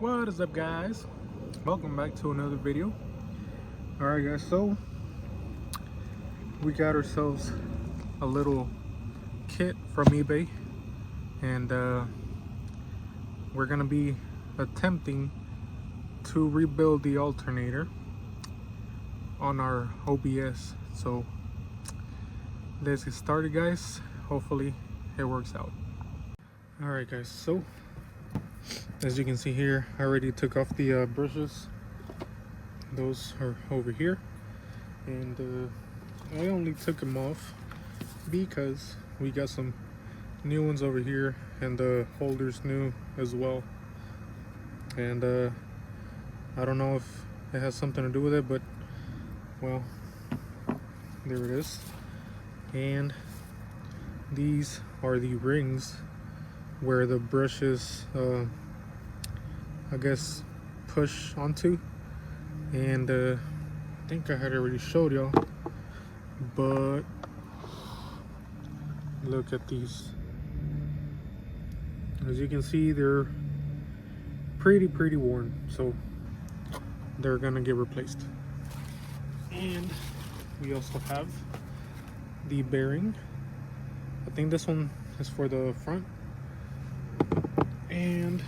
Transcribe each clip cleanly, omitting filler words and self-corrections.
What is up, guys? Welcome back to another video. Alright guys, so we got ourselves a little kit from eBay, and we're gonna be attempting to rebuild the alternator on our OBS. So let's get started, guys. Hopefully it works out. Alright guys, so as you can see here, I already took off the brushes. Those are over here, and I only took them off because we got some new ones over here, and the holder's new as well. And I don't know if it has something to do with it, but well, there it is. And these are the rings where the brushes I guess push onto, and I think I had already showed y'all, but look at these. As you can see, they're pretty worn, so they're gonna get replaced. And we also have the bearing. I think this one is for the front, and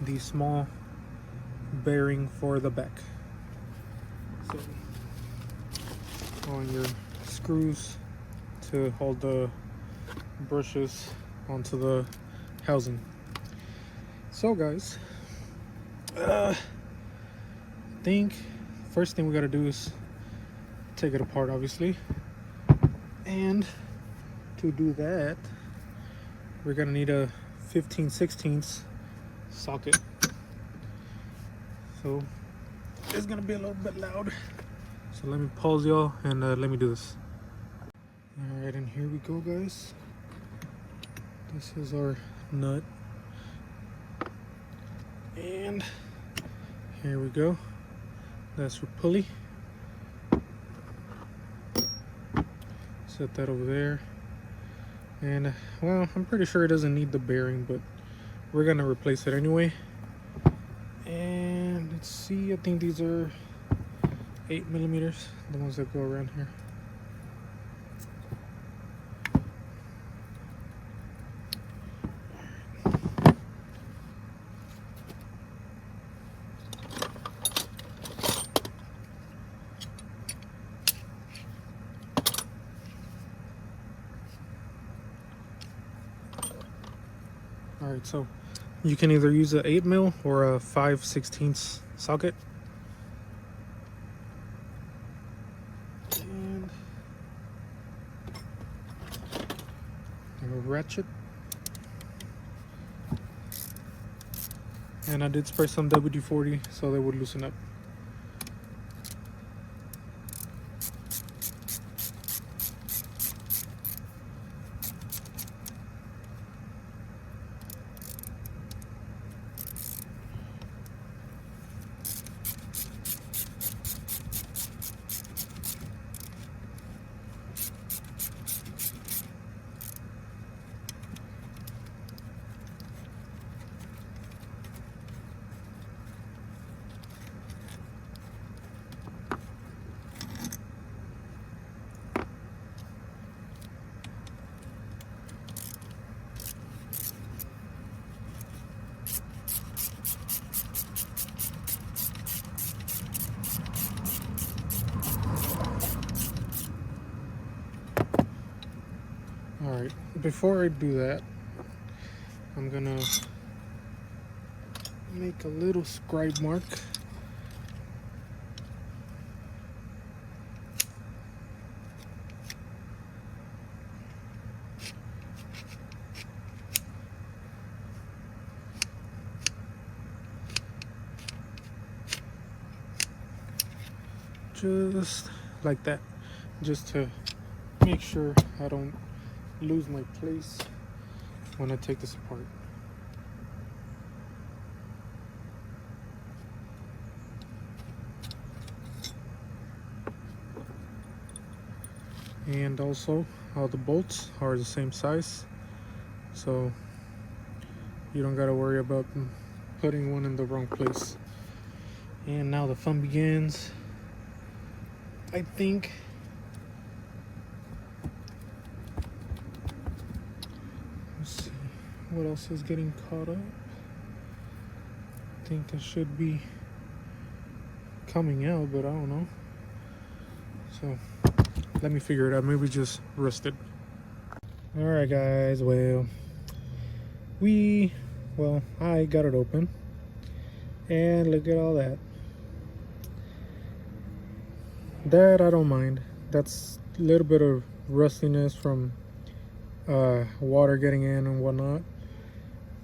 the small bearing for the back. So on your screws to hold the brushes onto the housing. So guys, I think first thing we gotta do is take it apart, obviously, and to do that we're gonna need a 15/16 socket. So it's gonna be a little bit loud, so let me pause y'all and let me do this. All right, and here we go, guys. This is our nut, and here we go. That's your pulley. Set that over there. And well, I'm pretty sure it doesn't need the bearing, but we're gonna replace it anyway. And let's see, I think these are 8mm, the ones that go around here. Alright, so you can either use an 8mm or a 5/16 socket. And a ratchet. And I did spray some WD-40 so they would loosen up. Alright, before I do that, I'm gonna make a little scribe mark. Just like that, just to make sure I don't lose my place when I take this apart. And also all the bolts are the same size, so you don't gotta worry about putting one in the wrong place. And now the fun begins. I think let's see what else is getting caught up. I think it should be coming out, but I don't know. So let me figure it out. Maybe just rusted. All right, guys. Well, I got it open, and look at all that. That I don't mind. That's a little bit of rustiness from water getting in and whatnot.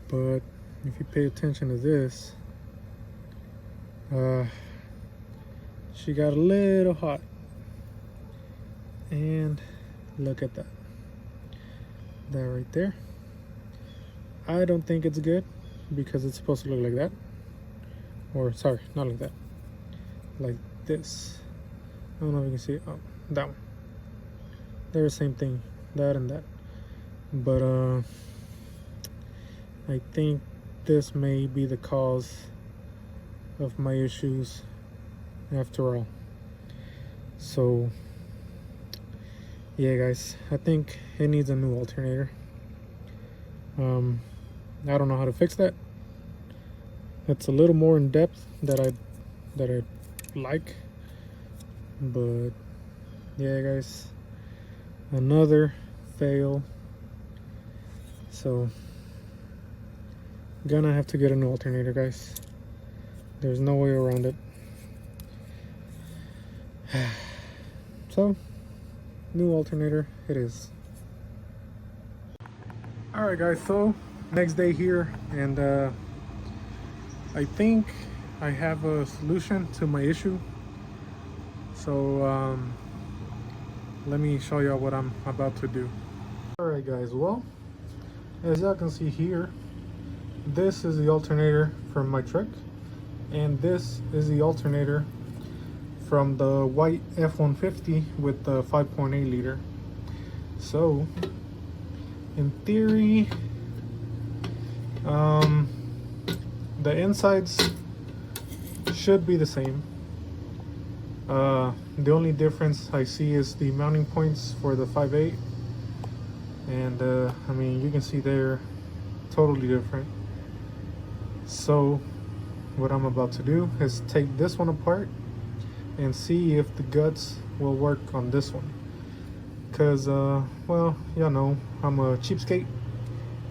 But if you pay attention to this, she got a little hot. And look at that. That right there. I don't think it's good because it's supposed to look like that. Or sorry, not like that. Like this. I don't know if you can see it. Oh, that one. They're the same thing. That and that. But I think this may be the cause of my issues after all. So yeah, guys, I think it needs a new alternator. I don't know how to fix that. It's a little more in depth that I like, but yeah, guys, another fail. So gonna have to get a new alternator, guys. There's no way around it. So new alternator it is. All right, guys, so next day here, and I think I have a solution to my issue. So let me show you what I'm about to do. All right, guys, well, as y'all can see here, this is the alternator from my truck, and this is the alternator from the white F150 with the 5.8 liter. So in theory, the insides should be the same. The only difference I see is the mounting points for the 5.8, and I mean, you can see they're totally different. So what I'm about to do is take this one apart and see if the guts will work on this one, because well, y'all know I'm a cheapskate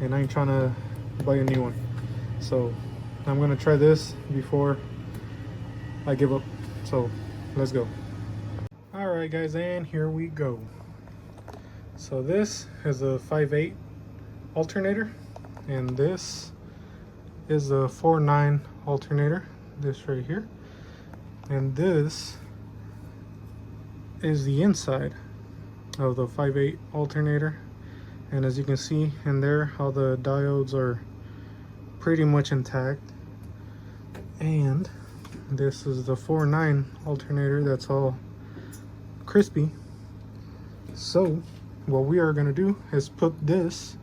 and I ain't trying to buy a new one. So I'm gonna try this before I give up. So let's go. All right, guys, and here we go. So this is a 5.8 alternator, and this is a 4.9 alternator, this right here. And this is the inside of the 5.8 alternator, and as you can see in there, how the diodes are pretty much intact. And this is the 4.9 alternator that's all crispy. So what we are going to do is put this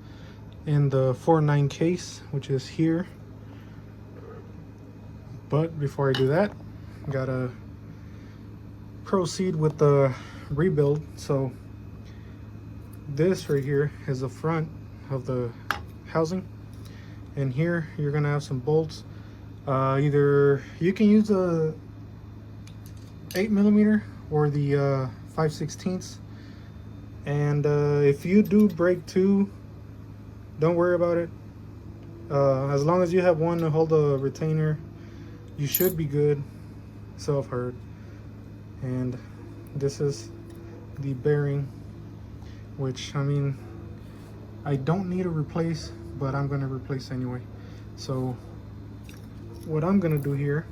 in the 4.9 case, which is here. But before I do that, gotta proceed with the rebuild. So this right here is the front of the housing, and here you're gonna have some bolts. Either you can use the 8mm or the 5/16, and if you do break two, don't worry about it. As long as you have one to hold the retainer, you should be good. So I've heard. And this is the bearing, which, I mean, I don't need to replace, but I'm gonna replace anyway. So what I'm gonna do here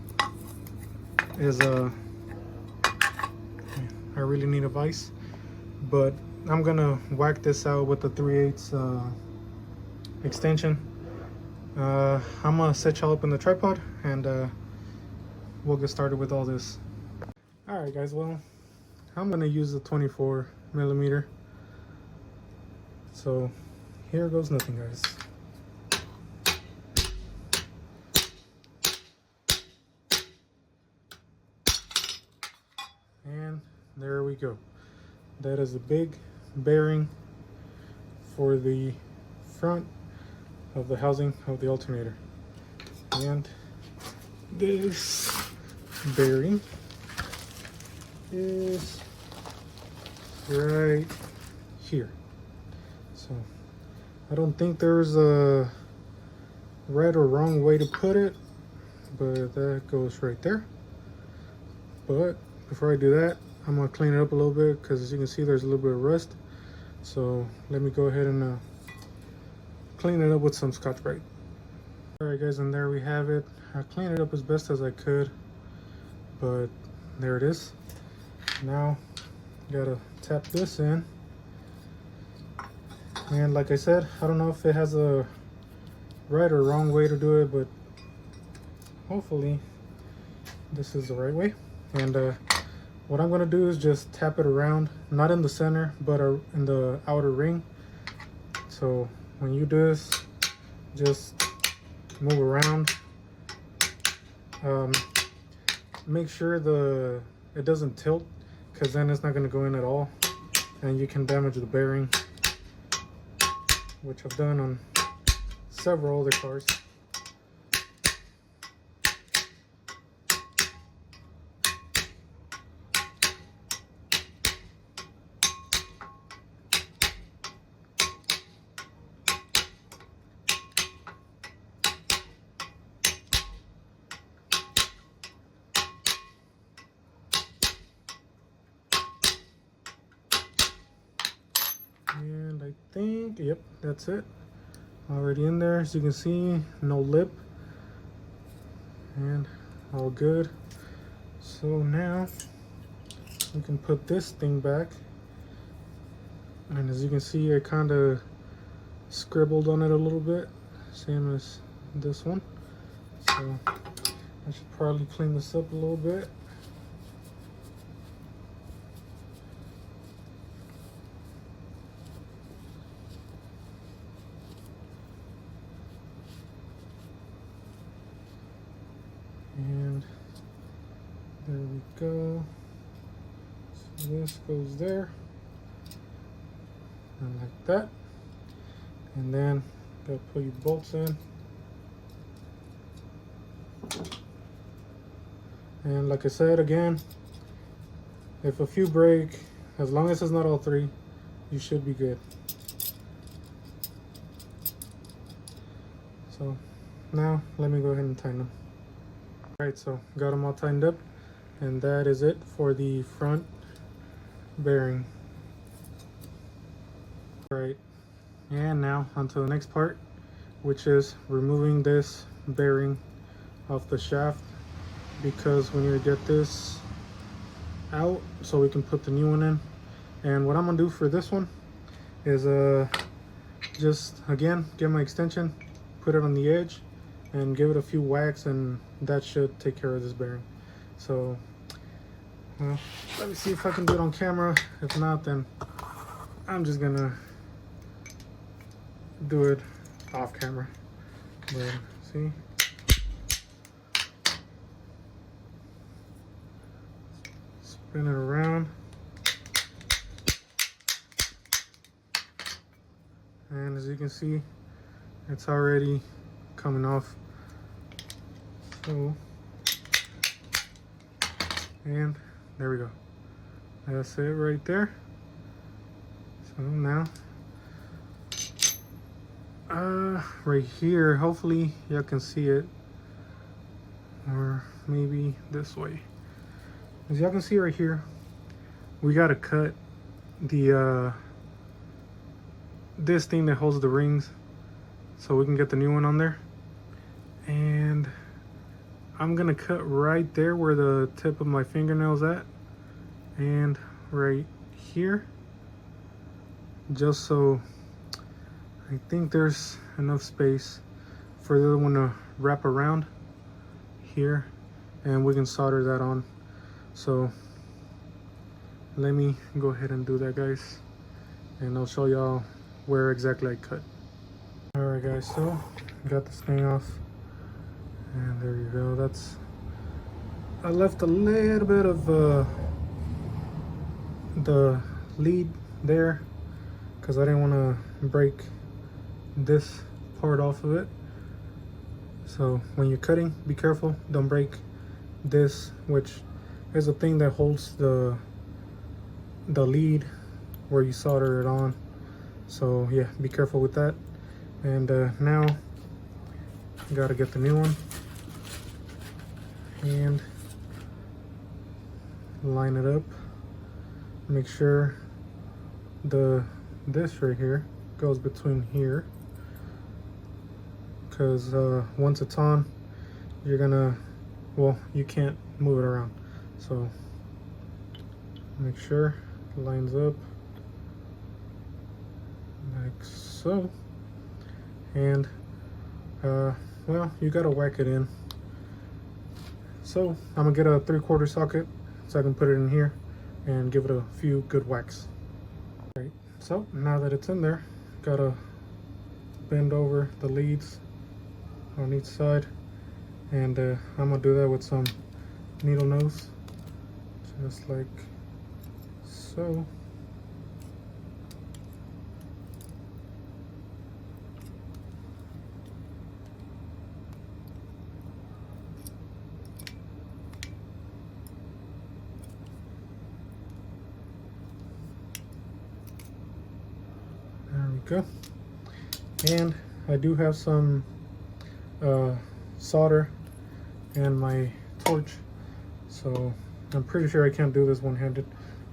is I really need a vise, but I'm gonna whack this out with the 3/8 extension. I'm gonna set y'all up in the tripod, and we'll get started with all this. All right, guys, well, I'm gonna use the 24mm. So here goes nothing, guys. And there we go. That is a big bearing for the front of the housing of the alternator. And this bearing is right here. So I don't think there's a right or wrong way to put it, but that goes right there. But before I do that, I'm gonna clean it up a little bit because as you can see there's a little bit of rust. So let me go ahead and clean it up with some Scotch-Brite. Alright guys, and there we have it. I cleaned it up as best as I could, but there it is. Now gotta tap this in, and like I said, I don't know if it has a right or wrong way to do it, but hopefully this is the right way. And what I'm gonna do is just tap it around, not in the center but in the outer ring. So when you do this, just move around. Make sure it doesn't tilt, because then it's not going to go in at all and you can damage the bearing, which I've done on several other cars. And I think, yep, that's it. Already in there, as you can see, no lip. And all good. So now we can put this thing back. And as you can see, I kind of scribbled on it a little bit, same as this one. So I should probably clean this up a little bit. And there we go. So this goes there, and like that. And then gotta put your bolts in. And like I said again, if a few break, as long as it's not all three, you should be good. So now let me go ahead and tighten them. Alright, so got them all tightened up, and that is it for the front bearing. Alright, and now onto the next part, which is removing this bearing off the shaft, because we need to get this out so we can put the new one in. And what I'm gonna do for this one is just again get my extension, put it on the edge, and give it a few whacks, and that should take care of this bearing. So well, let me see if I can do it on camera. If not, then I'm just gonna do it off camera. But see, spin it around, and as you can see, it's already coming off. So, and there we go. That's it right there. So now, right here, hopefully y'all can see it, or maybe this way. As y'all can see right here, we gotta cut the this thing that holds the rings so we can get the new one on there. And I'm gonna cut right there where the tip of my fingernail's at, and right here, just so I think there's enough space for the other one to wrap around here, and we can solder that on. So let me go ahead and do that, guys, and I'll show y'all where exactly I cut. Alright guys, so got this thing off, and there you go. That's, I left a little bit of the lead there because I didn't want to break this part off of it. So when you're cutting, be careful, don't break this, which is the thing that holds the lead where you solder it on. So yeah, be careful with that. And now you gotta get the new one and line it up. Make sure this right here goes between here, because once it's on, you're gonna, well, you can't move it around. So make sure it lines up like so. And well, you gotta whack it in. So I'm gonna get a 3/4 socket so I can put it in here and give it a few good whacks. All right, so now that it's in there, gotta bend over the leads on each side, and I'm gonna do that with some needle nose, just like so. There we go. And I do have some solder and my torch, so I'm pretty sure I can't do this one-handed,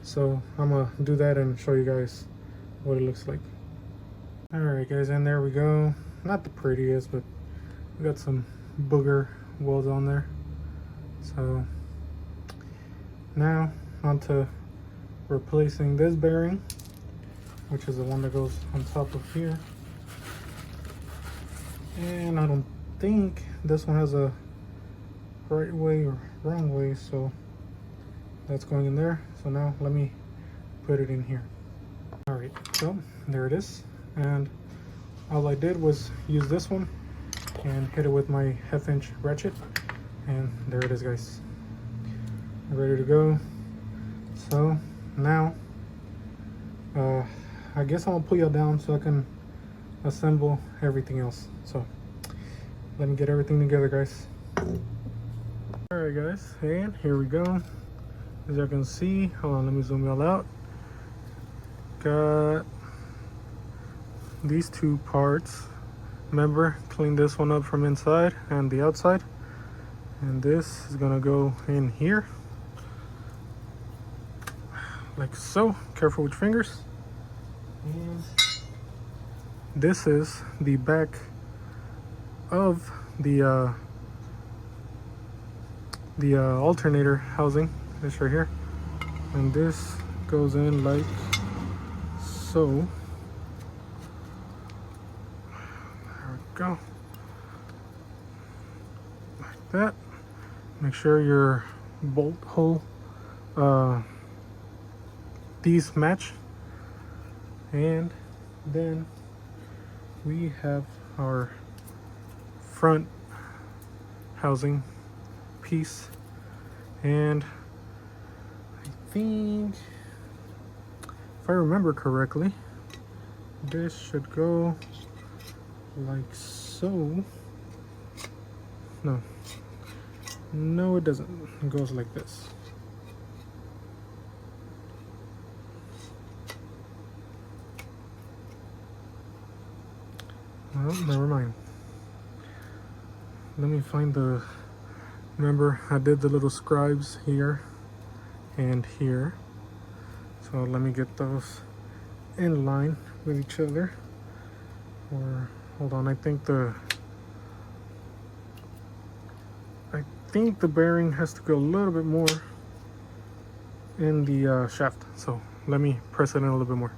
so I'm gonna do that and show you guys what it looks like. All right guys, and there we go. Not the prettiest, but we got some booger welds on there. So now onto replacing this bearing, which is the one that goes on top of here. And I don't think this one has a right way or wrong way, so that's going in there. So now let me put it in here. All right, so there it is. And all I did was use this one and hit it with my 1/2" ratchet, and there it is, guys, ready to go. So now I guess I'm gonna pull y'all down so I can assemble everything else. So let me get everything together, guys. All right guys, and here we go. As you can see, hold on, let me zoom y'all out. Got these two parts. Remember, clean this one up from inside and the outside, and this is gonna go in here like so. Careful with your fingers. And this is the back of the alternator housing, this right here, and this goes in like so. There we go, like that. Make sure your bolt hole these match, and then we have our front housing piece, and I think, if I remember correctly, this should go like so. No, it doesn't. It goes like this. Well, never mind. Let me find the, remember I did the little scribes here and here, so let me get those in line with each other. Or hold on, I think the bearing has to go a little bit more in the shaft, so let me press it in a little bit more.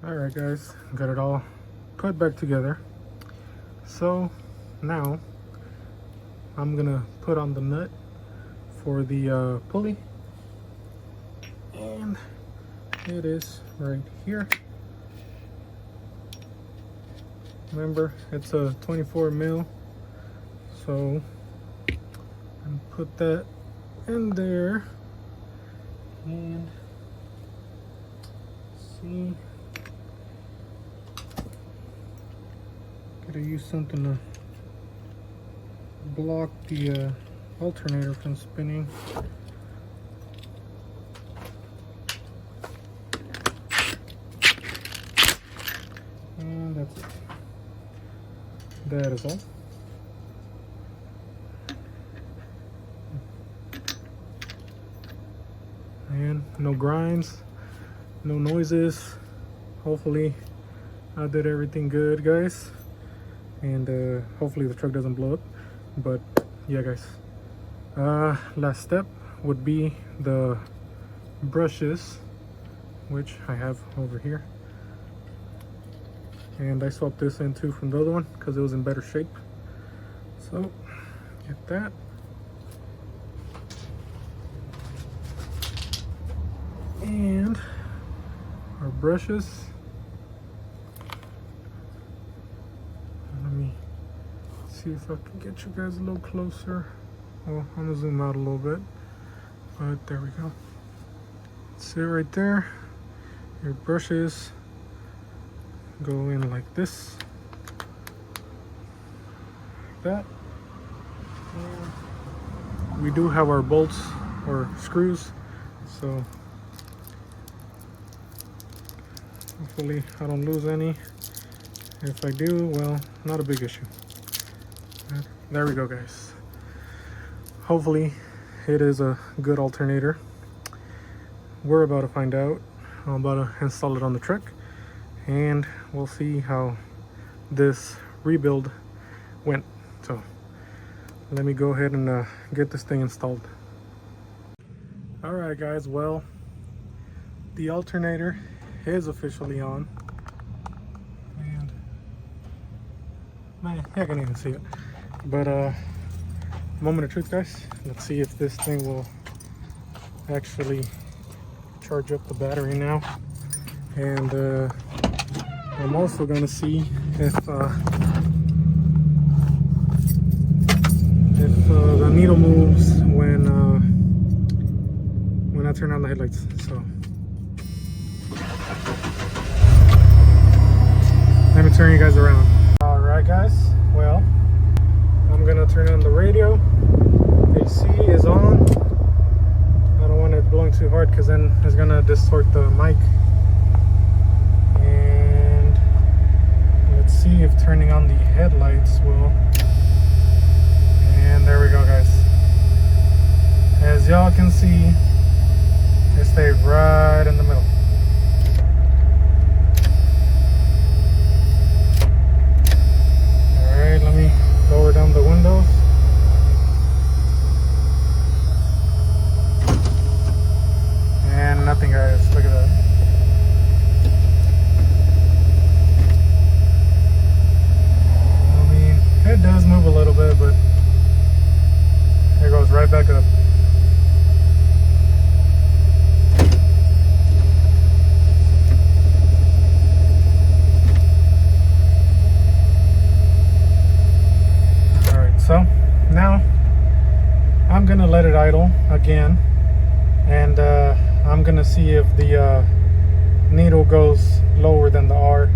All right guys, got it all put back together. So now I'm gonna put on the nut for the pulley, and it is right here. Remember, it's a 24 mil, so and put that in there, and see. Gotta use something to block the alternator from spinning. And that's it. That is all. And no grinds, no noises. Hopefully I did everything good, guys. And hopefully the truck doesn't blow up. But yeah, guys, last step would be the brushes, which I have over here. And I swapped this in too from the other one because it was in better shape. So get that. And our brushes. Let me see if I can get you guys a little closer. Well, I'm gonna zoom out a little bit, but there we go. See it right there. Your brushes go in like this, like that. And we do have our bolts or screws, so hopefully I don't lose any. If I do, well, not a big issue. There we go, guys. Hopefully it is a good alternator. We're about to find out. I'm about to install it on the truck, and we'll see how this rebuild went. So let me go ahead and get this thing installed. All right, guys, well, the alternator is officially on, and man, I can't even see it. But moment of truth, guys. Let's see if this thing will actually charge up the battery now. And I'm also gonna see if the needle moves when I turn on the headlights. So let me turn you guys around. All right, guys. Well, I'm gonna turn on the radio. AC is on. I don't want it blowing too hard because then it's gonna distort the mic. And let's see if turning on the headlights will. And there we go, guys. As y'all can see, it stayed right in the middle. Alright, let me lower down the windows. And nothing, guys. Look at that. I mean, it does move a little bit, but it goes right back up. Alright, so now I'm gonna let it idle again, and I'm gonna see if the needle goes lower than the R.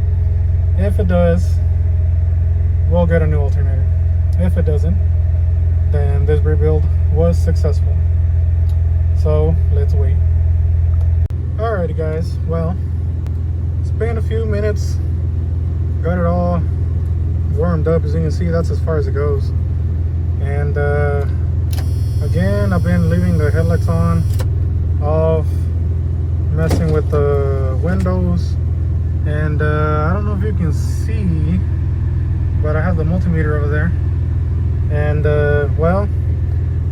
If it does, we'll get a new alternator. If it doesn't, then this rebuild was successful. So let's wait. Alrighty, guys, well, it's been a few minutes. Got it all warmed up. As you can see, that's as far as it goes. And again, I've been leaving the headlights on, off, messing with the windows. And I don't know if you can see, but I have the multimeter over there. And well,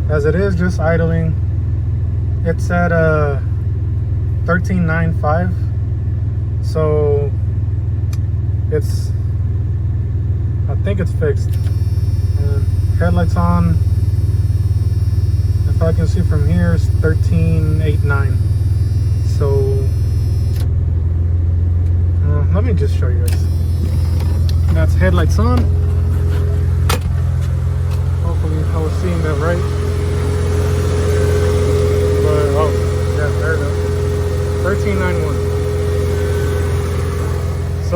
as it is just idling, it's at 13.95. So it's, I think it's fixed. And headlights on, if I can see from here, it's 13.89. So let me just show you guys. That's headlights on. Hopefully I was seeing that right. But oh yeah, there it is. 13.91.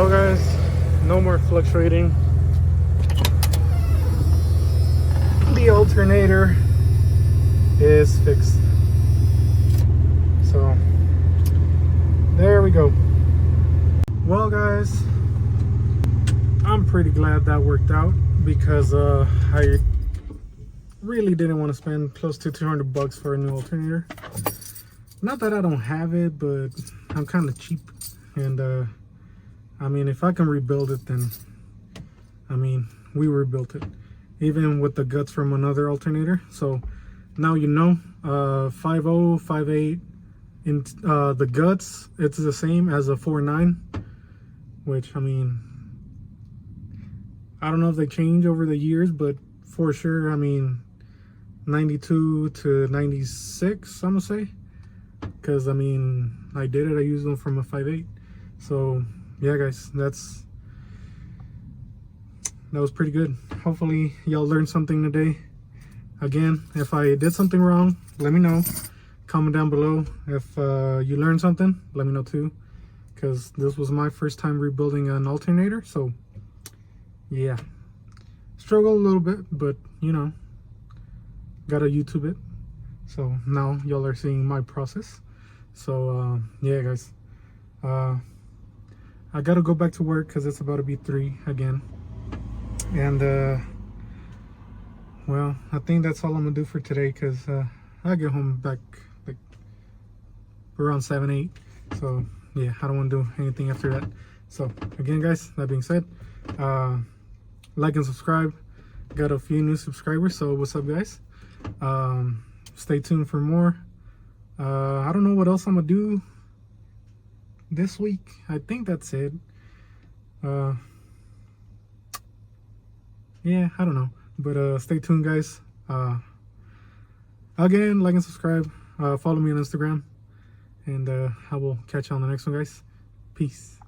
Well guys, no more fluctuating. The alternator is fixed. So there we go. Well guys, I'm pretty glad that worked out because I really didn't want to spend close to 200 bucks for a new alternator. Not that I don't have it, but I'm kind of cheap, and I mean, if I can rebuild it, then I mean, we rebuilt it even with the guts from another alternator. So now you know, 5.0, 5.8 in the guts, it's the same as a 4.9, which I mean, I don't know if they change over the years, but for sure, I mean, 92 to 96, I'm gonna say, because I mean, I did it. I used them from a 5.8. So yeah guys, that was pretty good. Hopefully y'all learned something today. Again, if I did something wrong, let me know. Comment down below. If you learned something, let me know too, because this was my first time rebuilding an alternator. So yeah, struggle a little bit, but you know, gotta YouTube it. So now y'all are seeing my process. So yeah guys, I gotta go back to work because it's about to be 3 again, and well, I think that's all I'm gonna do for today, because I get home back like around 7, 8. So yeah, I don't want to do anything after that. So again guys, that being said, like and subscribe. Got a few new subscribers, so what's up guys? Stay tuned for more. I don't know what else I'm gonna do this week. I think that's it. Yeah, I don't know, but stay tuned guys. Again, like and subscribe. Follow me on Instagram, and I will catch you on the next one guys. Peace.